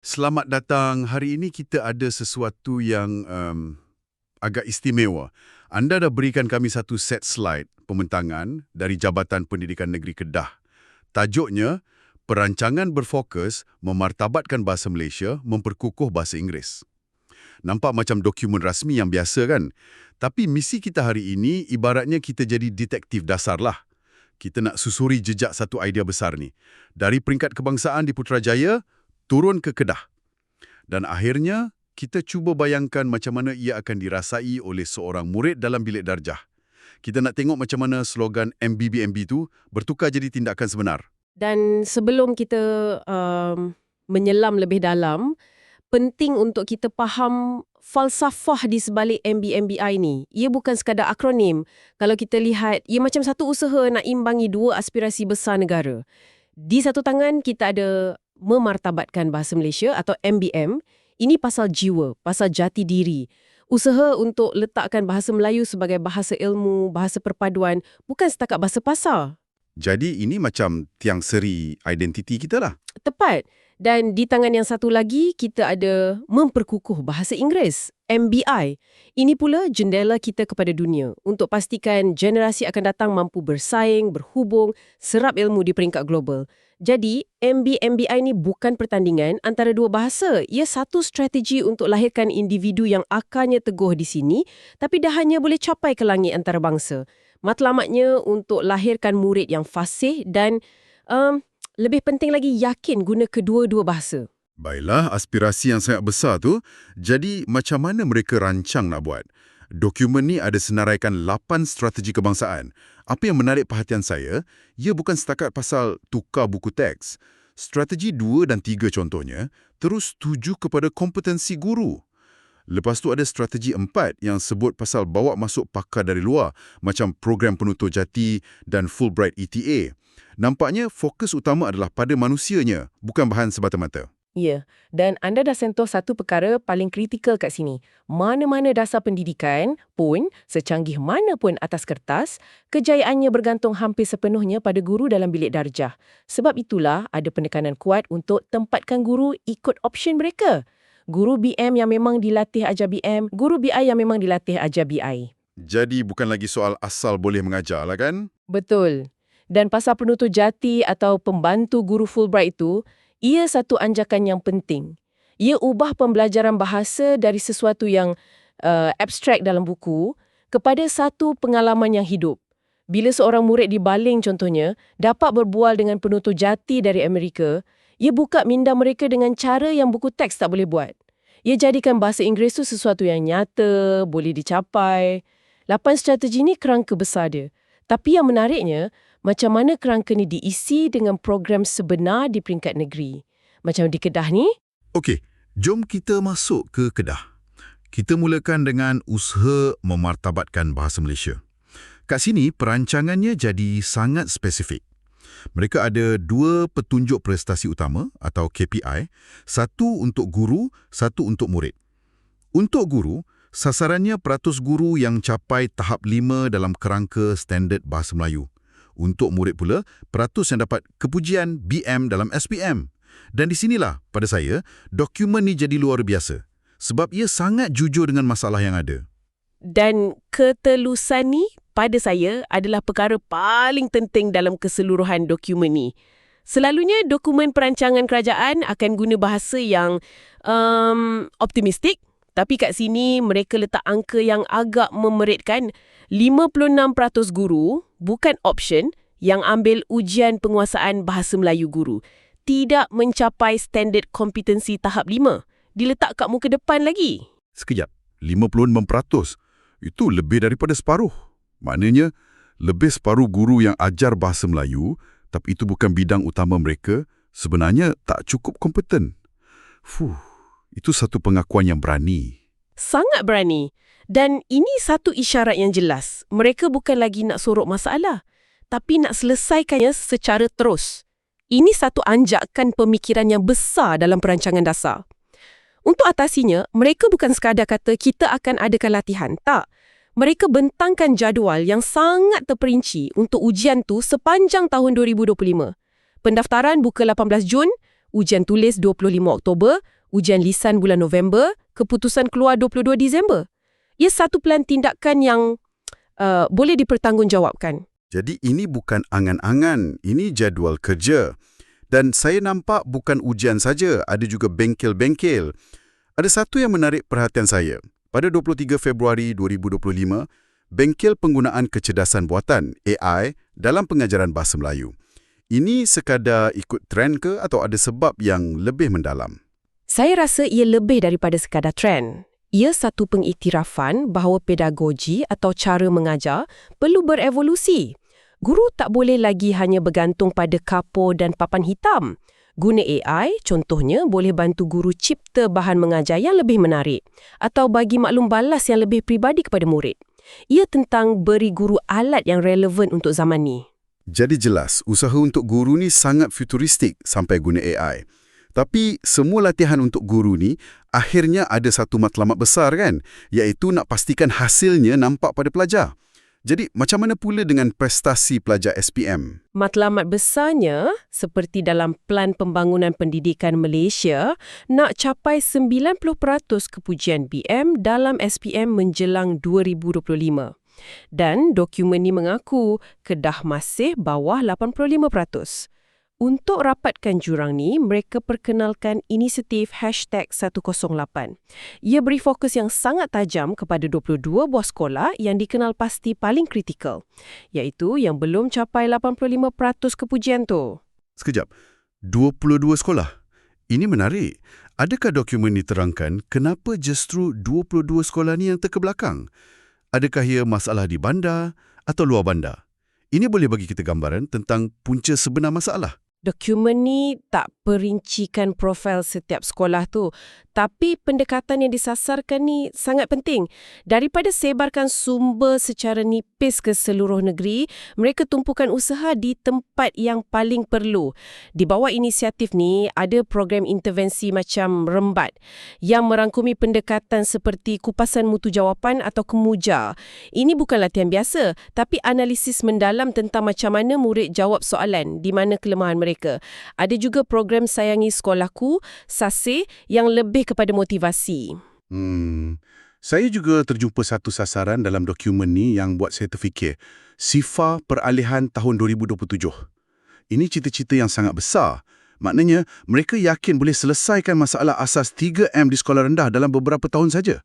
Selamat datang. Hari ini kita ada sesuatu yang agak istimewa. Anda dah berikan kami satu set slide pembentangan dari Jabatan Pendidikan Negeri Kedah. Tajuknya, Perancangan Berfokus Memartabatkan Bahasa Malaysia, Memperkukuh Bahasa Inggeris. Nampak macam dokumen rasmi yang biasa kan? Tapi misi kita hari ini ibaratnya kita jadi detektif dasar lah. Kita nak susuri jejak satu idea besar ni. Dari peringkat kebangsaan di Putrajaya, turun ke Kedah. Dan akhirnya, kita cuba bayangkan macam mana ia akan dirasai oleh seorang murid dalam bilik darjah. Kita nak tengok macam mana slogan MBBMB tu bertukar jadi tindakan sebenar. Dan sebelum kita menyelam lebih dalam, penting untuk kita faham falsafah di sebalik MBMBI ni. Ia bukan sekadar akronim. Kalau kita lihat, ia macam satu usaha nak imbangi dua aspirasi besar negara. Di satu tangan, kita ada memartabatkan bahasa Malaysia atau MBM. Ini pasal jiwa, pasal jati diri. Usaha untuk letakkan bahasa Melayu sebagai bahasa ilmu, bahasa perpaduan, bukan setakat bahasa pasar. Jadi ini macam tiang seri identiti kita lah. Tepat. Dan di tangan yang satu lagi, kita ada memperkukuh bahasa Inggeris, MBI. Ini pula jendela kita kepada dunia untuk pastikan generasi akan datang mampu bersaing, berhubung, serap ilmu di peringkat global. Jadi, MBI ini bukan pertandingan antara dua bahasa. Ia satu strategi untuk lahirkan individu yang akarnya teguh di sini, tapi dah hanya boleh capai ke langit antarabangsa. Matlamatnya untuk lahirkan murid yang fasih dan lebih penting lagi yakin guna kedua-dua bahasa. Baiklah, aspirasi yang sangat besar tu. Jadi, macam mana mereka rancang nak buat? Dokumen ni ada senaraikan 8 strategi kebangsaan. Apa yang menarik perhatian saya, ia bukan setakat pasal tukar buku teks. Strategi 2 dan 3 contohnya, terus tuju kepada kompetensi guru. Lepas tu ada strategi 4 yang sebut pasal bawa masuk pakar dari luar, macam program penutur jati dan Fulbright ETA. Nampaknya fokus utama adalah pada manusianya, bukan bahan semata-mata. Ya, dan anda dah sentuh satu perkara paling kritikal kat sini. Mana-mana dasar pendidikan pun, secanggih mana pun atas kertas, kejayaannya bergantung hampir sepenuhnya pada guru dalam bilik darjah. Sebab itulah ada penekanan kuat untuk tempatkan guru ikut option mereka. Guru BM yang memang dilatih ajar BM, guru BI yang memang dilatih ajar BI. Jadi bukan lagi soal asal boleh mengajar lah kan? Betul. Dan pasal penutur jati atau pembantu guru Fulbright itu, ia satu anjakan yang penting. Ia ubah pembelajaran bahasa dari sesuatu yang abstrak dalam buku kepada satu pengalaman yang hidup. Bila seorang murid di Baling contohnya dapat berbual dengan penutur jati dari Amerika, ia buka minda mereka dengan cara yang buku teks tak boleh buat. Ia jadikan bahasa Inggeris itu sesuatu yang nyata, boleh dicapai. 8 strategi ni kerangka besar dia. Tapi yang menariknya, macam mana kerangka ni diisi dengan program sebenar di peringkat negeri. Macam di Kedah ni. Okey, jom kita masuk ke Kedah. Kita mulakan dengan usaha memartabatkan bahasa Malaysia. Kat sini, perancangannya jadi sangat spesifik. Mereka ada 2 petunjuk prestasi utama atau KPI, satu untuk guru, satu untuk murid. Untuk guru, sasarannya peratus guru yang capai tahap 5 dalam kerangka standard bahasa Melayu. Untuk murid pula, peratus yang dapat kepujian BM dalam SPM. Dan di sinilah, pada saya, dokumen ni jadi luar biasa. Sebab ia sangat jujur dengan masalah yang ada. Dan ketelusan ni, pada saya, adalah perkara paling penting dalam keseluruhan dokumen ni. Selalunya, dokumen perancangan kerajaan akan guna bahasa yang optimistik. Tapi kat sini, mereka letak angka yang agak memeritkan. 56% guru, bukan option, yang ambil ujian penguasaan bahasa Melayu guru. Tidak mencapai standard kompetensi tahap 5. Diletak kat muka depan lagi. Sekejap, 56%. Itu lebih daripada separuh. Maknanya, lebih separuh guru yang ajar bahasa Melayu, tapi itu bukan bidang utama mereka, sebenarnya tak cukup kompeten. Itu satu pengakuan yang berani. Sangat berani. Dan ini satu isyarat yang jelas. Mereka bukan lagi nak sorok masalah, tapi nak selesaikannya secara terus. Ini satu anjakan pemikiran yang besar dalam perancangan dasar. Untuk atasinya, mereka bukan sekadar kata kita akan adakan latihan. Tak. Mereka bentangkan jadual yang sangat terperinci untuk ujian tu sepanjang tahun 2025. Pendaftaran buka 18 Jun, ujian tulis 25 Oktober, ujian lisan bulan November, keputusan keluar 22 Disember. Ia satu plan tindakan yang boleh dipertanggungjawabkan. Jadi ini bukan angan-angan, ini jadual kerja. Dan saya nampak bukan ujian saja, ada juga bengkel-bengkel. Ada satu yang menarik perhatian saya. Pada 23 Februari 2025, bengkel penggunaan kecerdasan buatan AI dalam pengajaran bahasa Melayu. Ini sekadar ikut trend ke atau ada sebab yang lebih mendalam? Saya rasa ia lebih daripada sekadar trend. Ia satu pengiktirafan bahawa pedagogi atau cara mengajar perlu berevolusi. Guru tak boleh lagi hanya bergantung pada kapur dan papan hitam. Guna AI, contohnya, boleh bantu guru cipta bahan mengajar yang lebih menarik atau bagi maklum balas yang lebih peribadi kepada murid. Ia tentang beri guru alat yang relevan untuk zaman ni. Jadi jelas, usaha untuk guru ni sangat futuristik sampai guna AI. Tapi semua latihan untuk guru ni akhirnya ada satu matlamat besar kan, iaitu nak pastikan hasilnya nampak pada pelajar. Jadi macam mana pula dengan prestasi pelajar SPM? Matlamat besarnya, seperti dalam Plan Pembangunan Pendidikan Malaysia, nak capai 90% kepujian BM dalam SPM menjelang 2025. Dan dokumen ni mengaku Kedah masih bawah 85%. Untuk rapatkan jurang ni, mereka perkenalkan inisiatif #108. Ia beri fokus yang sangat tajam kepada 22 buah sekolah yang dikenal pasti paling kritikal, iaitu yang belum capai 85% kepujian tu. Sekejap, 22 sekolah? Ini menarik. Adakah dokumen diterangkan kenapa justru 22 sekolah ni yang terkebelakang? Adakah ia masalah di bandar atau luar bandar? Ini boleh bagi kita gambaran tentang punca sebenar masalah. Dokumen ni tak perincikan profil setiap sekolah tu, tapi pendekatan yang disasarkan ni sangat penting. Daripada sebarkan sumber secara nipis ke seluruh negeri, mereka tumpukan usaha di tempat yang paling perlu. Di bawah inisiatif ni, ada program intervensi macam Rembat yang merangkumi pendekatan seperti kupasan mutu jawapan atau kemuja. Ini bukan latihan biasa, tapi analisis mendalam tentang macam mana murid jawab soalan, di mana kelemahan mereka. Ada juga program Sayangi Sekolahku, SASE, yang lebih kepada motivasi. Saya juga terjumpa satu sasaran dalam dokumen ni yang buat saya terfikir. Sifar Peralihan tahun 2027. Ini cita-cita yang sangat besar. Maknanya, mereka yakin boleh selesaikan masalah asas 3M di sekolah rendah dalam beberapa tahun saja.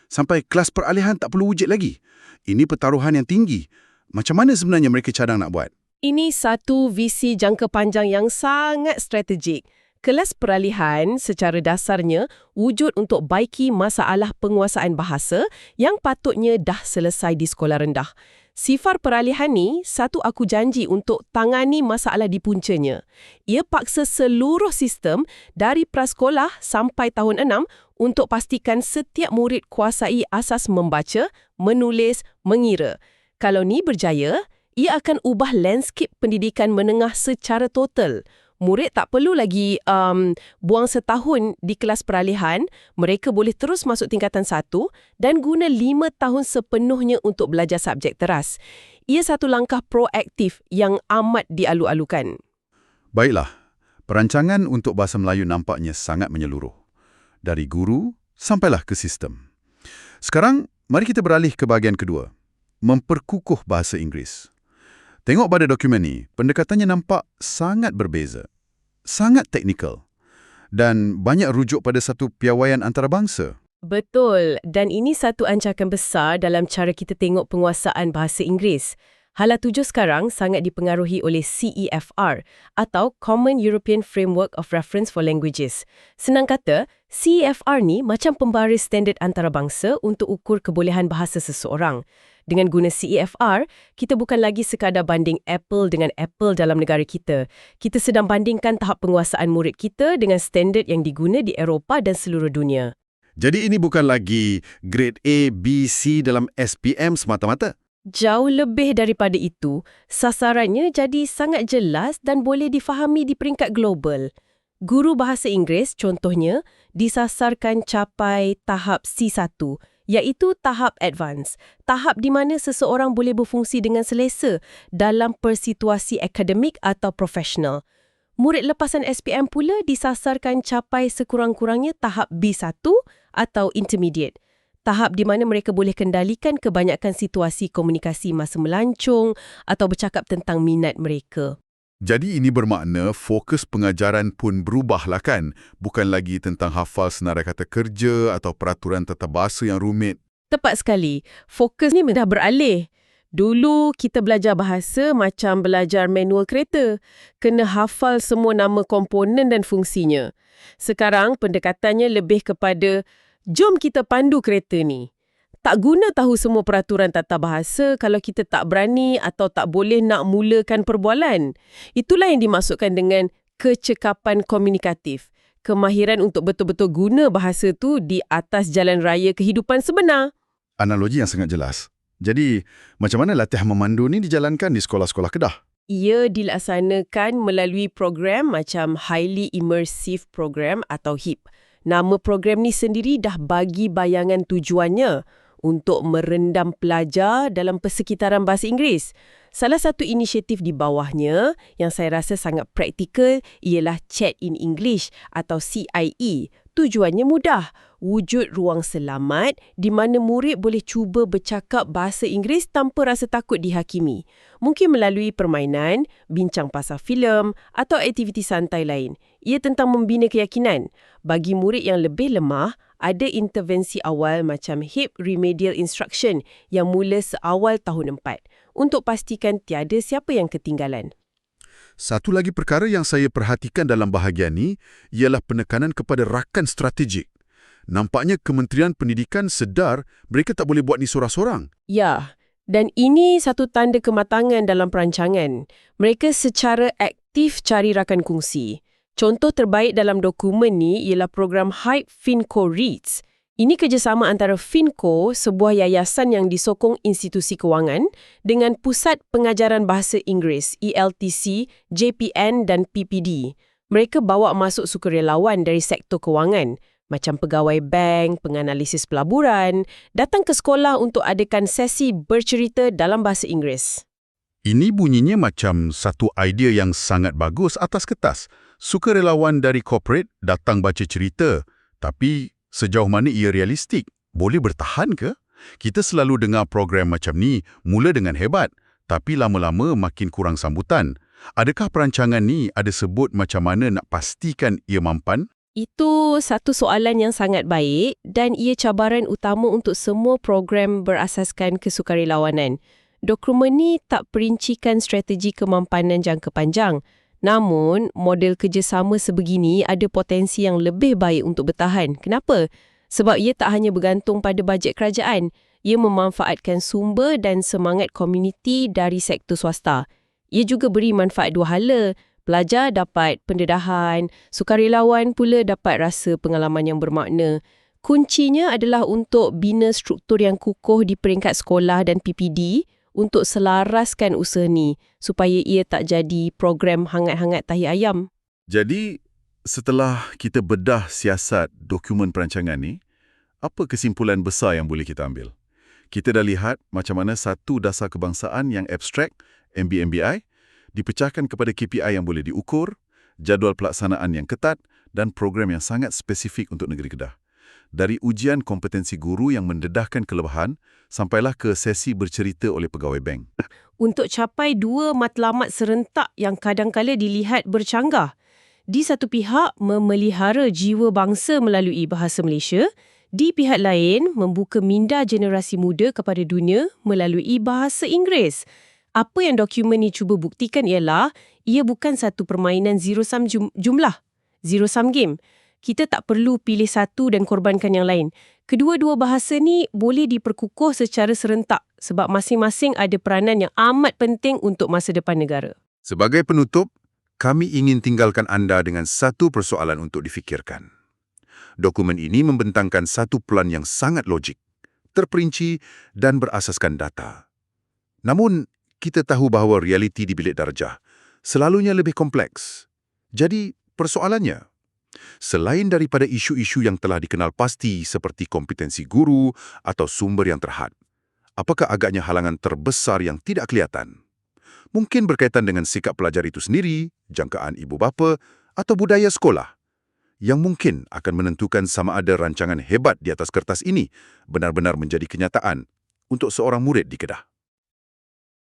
Sampai kelas peralihan tak perlu wujud lagi. Ini pertaruhan yang tinggi. Macam mana sebenarnya mereka cadang nak buat? Ini satu visi jangka panjang yang sangat strategik. Kelas peralihan secara dasarnya wujud untuk baiki masalah penguasaan bahasa yang patutnya dah selesai di sekolah rendah. Sifar peralihan ni satu aku janji untuk tangani masalah di puncanya. Ia paksa seluruh sistem dari prasekolah sampai tahun 6 untuk pastikan setiap murid kuasai asas membaca, menulis, mengira. Kalau ni berjaya, ia akan ubah landscape pendidikan menengah secara total. Murid tak perlu lagi buang setahun di kelas peralihan, mereka boleh terus masuk tingkatan 1 dan guna 5 tahun sepenuhnya untuk belajar subjek teras. Ia satu langkah proaktif yang amat dialu-alukan. Baiklah, perancangan untuk bahasa Melayu nampaknya sangat menyeluruh. Dari guru sampailah ke sistem. Sekarang, mari kita beralih ke bahagian kedua. Memperkukuh bahasa Inggeris. Tengok pada dokumen ni, pendekatannya nampak sangat berbeza. Sangat teknikal. Dan banyak rujuk pada satu piawaian antarabangsa. Betul, dan ini satu ancaman besar dalam cara kita tengok penguasaan bahasa Inggeris. Hala 7 sekarang sangat dipengaruhi oleh CEFR atau Common European Framework of Reference for Languages. Senang kata, CEFR ni macam pembaris standard antarabangsa untuk ukur kebolehan bahasa seseorang. Dengan guna CEFR, kita bukan lagi sekadar banding apple dengan apple dalam negara kita. Kita sedang bandingkan tahap penguasaan murid kita dengan standard yang diguna di Eropah dan seluruh dunia. Jadi ini bukan lagi grade A, B, C dalam SPM semata-mata. Jauh lebih daripada itu, sasarannya jadi sangat jelas dan boleh difahami di peringkat global. Guru bahasa Inggeris, contohnya, disasarkan capai tahap C1, iaitu tahap advance, tahap di mana seseorang boleh berfungsi dengan selesa dalam persituasi akademik atau profesional. Murid lepasan SPM pula disasarkan capai sekurang-kurangnya tahap B1 atau intermediate. Tahap di mana mereka boleh kendalikan kebanyakan situasi komunikasi masa melancong atau bercakap tentang minat mereka. Jadi ini bermakna fokus pengajaran pun berubahlah kan? Bukan lagi tentang hafal senarai kata kerja atau peraturan tata bahasa yang rumit. Tepat sekali. Fokus ni dah beralih. Dulu kita belajar bahasa macam belajar manual kereta. Kena hafal semua nama komponen dan fungsinya. Sekarang pendekatannya lebih kepada jom kita pandu kereta ni. Tak guna tahu semua peraturan tata bahasa kalau kita tak berani atau tak boleh nak mulakan perbualan. Itulah yang dimaksudkan dengan kecekapan komunikatif. Kemahiran untuk betul-betul guna bahasa tu di atas jalan raya kehidupan sebenar. Analogi yang sangat jelas. Jadi, macam mana latihan memandu ni dijalankan di sekolah-sekolah Kedah? Ia dilaksanakan melalui program macam Highly Immersive Program atau HIP. Nama program ni sendiri dah bagi bayangan tujuannya untuk merendam pelajar dalam persekitaran bahasa Inggeris. Salah satu inisiatif di bawahnya yang saya rasa sangat praktikal ialah Chat in English atau CIE. Tujuannya mudah, wujud ruang selamat di mana murid boleh cuba bercakap bahasa Inggeris tanpa rasa takut dihakimi. Mungkin melalui permainan, bincang pasal filem atau aktiviti santai lain. Ia tentang membina keyakinan. Bagi murid yang lebih lemah, ada intervensi awal macam HIP Remedial Instruction yang mula seawal tahun 4 untuk pastikan tiada siapa yang ketinggalan. Satu lagi perkara yang saya perhatikan dalam bahagian ni ialah penekanan kepada rakan strategik. Nampaknya Kementerian Pendidikan sedar mereka tak boleh buat ni sorang-sorang. Ya, dan ini satu tanda kematangan dalam perancangan. Mereka secara aktif cari rakan kongsi. Contoh terbaik dalam dokumen ni ialah program Hype Finco Reads. Ini kerjasama antara Finco, sebuah yayasan yang disokong institusi kewangan, dengan Pusat Pengajaran Bahasa Inggeris, ELTC, JPN dan PPD. Mereka bawa masuk sukarelawan dari sektor kewangan, macam pegawai bank, penganalisis pelaburan, datang ke sekolah untuk adakan sesi bercerita dalam bahasa Inggeris. Ini bunyinya macam satu idea yang sangat bagus atas kertas. Sukarelawan dari korporat datang baca cerita, tapi sejauh mana ia realistik? Boleh bertahan ke? Kita selalu dengar program macam ni mula dengan hebat, tapi lama-lama makin kurang sambutan. Adakah perancangan ni ada sebut macam mana nak pastikan ia mampan? Itu satu soalan yang sangat baik dan ia cabaran utama untuk semua program berasaskan kesukarelawanan. Dokumen ni tak perincikan strategi kemampanan jangka panjang. Namun, model kerjasama sebegini ada potensi yang lebih baik untuk bertahan. Kenapa? Sebab ia tak hanya bergantung pada bajet kerajaan. Ia memanfaatkan sumber dan semangat komuniti dari sektor swasta. Ia juga beri manfaat dua hala. Pelajar dapat pendedahan, sukarelawan pula dapat rasa pengalaman yang bermakna. Kuncinya adalah untuk bina struktur yang kukuh di peringkat sekolah dan PPD untuk selaraskan usaha ni supaya ia tak jadi program hangat-hangat tahi ayam. Jadi, setelah kita bedah siasat dokumen perancangan ni, apa kesimpulan besar yang boleh kita ambil? Kita dah lihat macam mana satu dasar kebangsaan yang abstrak, MBMBI, dipecahkan kepada KPI yang boleh diukur, jadual pelaksanaan yang ketat dan program yang sangat spesifik untuk negeri Kedah. Dari ujian kompetensi guru yang mendedahkan kelebihan, sampailah ke sesi bercerita oleh pegawai bank. Untuk capai dua matlamat serentak yang kadang-kala dilihat bercanggah. Di satu pihak, memelihara jiwa bangsa melalui bahasa Malaysia. Di pihak lain, membuka minda generasi muda kepada dunia melalui bahasa Inggeris. Apa yang dokumen ni cuba buktikan ialah, ia bukan satu permainan zero-sum jumlah, zero-sum game. Kita tak perlu pilih satu dan korbankan yang lain. Kedua-dua bahasa ni boleh diperkukuh secara serentak sebab masing-masing ada peranan yang amat penting untuk masa depan negara. Sebagai penutup, kami ingin tinggalkan anda dengan satu persoalan untuk difikirkan. Dokumen ini membentangkan satu pelan yang sangat logik, terperinci dan berasaskan data. Namun, kita tahu bahawa realiti di bilik darjah selalunya lebih kompleks. Jadi, persoalannya, selain daripada isu-isu yang telah dikenal pasti seperti kompetensi guru atau sumber yang terhad, apakah agaknya halangan terbesar yang tidak kelihatan? Mungkin berkaitan dengan sikap pelajar itu sendiri, jangkaan ibu bapa, atau budaya sekolah, yang mungkin akan menentukan sama ada rancangan hebat di atas kertas ini benar-benar menjadi kenyataan untuk seorang murid di Kedah.